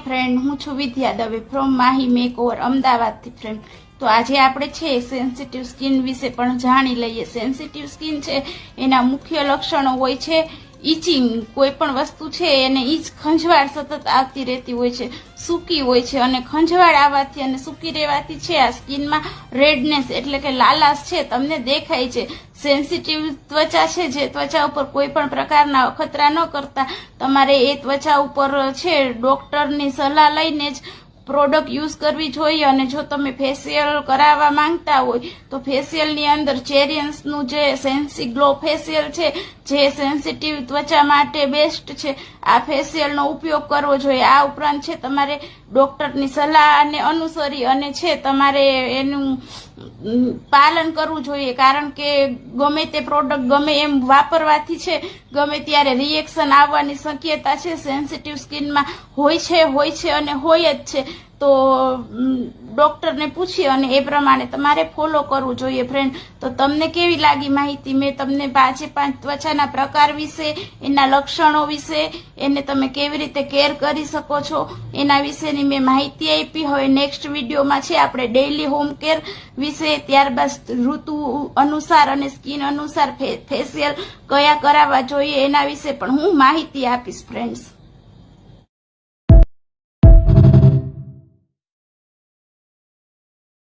Friend, હું છું વિદ્યા Dave from Mahi makeover અમદાવાદથી. ફ્રેન્ડ, તો આજે આપણે છે સેન્સિટિવ સ્કિન વિશે પણ જાણી લઈએ. સેન્સિટિવ સ્કિન છે એના મુખ્ય લક્ષણો હોય છે ઇચિંગ. કોઈ પણ વસ્તુ છે એને ઈચ ખંજવાળ સતત આવતી રહેતી હોય છે, સૂકી હોય છે, અને ખંજવાળ આવવાથી અને સૂકી રહેવાથી છે આ સ્કિનમાં રેડનેસ એટલે કે લાલાશ છે તમને દેખાય છે. સેન્સિટિવ ત્વચા છે જે ત્વચા ઉપર કોઈ પણ પ્રકારના અખતરા ન કરતા તમારે એ ત્વચા ઉપર છે ડોક્ટરની સલાહ લઈને જ પ્રોડક્ટ યુઝ કરવી જોઈએ. અને જો તમે ફેશિયલ કરાવવા માંગતા હોય તો ફેશિયલની અંદર ચેરિયન્સનું જે સેન્સી ગ્લો ફેશિયલ છે જે સેન્સિટિવ ત્વચા માટે બેસ્ટ છે, આ ફેશિયલનો ઉપયોગ કરવો જોઈએ. આ ઉપરાંત છે તમારે ડોક્ટરની સલાહને અનુસરી અને છે તમારે એનું પાલન કરવું જોઈએ, કારણ કે ગમે તે પ્રોડક્ટ ગમે એમ વાપરવાથી છે ગમે ત્યારે રિએક્શન આવવાની શક્યતા છે સેન્સિટિવ સ્કિનમાં હોય છે અને હોય જ છે. તો ડોક્ટરને પૂછી અને એ પ્રમાણે તમારે ફોલો કરવું જોઈએ. ફ્રેન્ડ, તો તમને કેવી લાગી માહિતી? મેં તમને 5 ત્વચાના પ્રકાર વિશે, એના લક્ષણો વિશે, એને તમે કેવી રીતે કેર કરી શકો છો એના વિશેની મેં માહિતી આપી. હવે નેક્સ્ટ વિડીયોમાં છે આપણે ડેઇલી હોમ કેર વિશે, ત્યારબાદ ઋતુ અનુસાર અને સ્કિન અનુસાર ફેશિયલ કયા કરાવવા જોઈએ એના વિશે પણ હું માહિતી આપીશ. ફ્રેન્ડ્સ.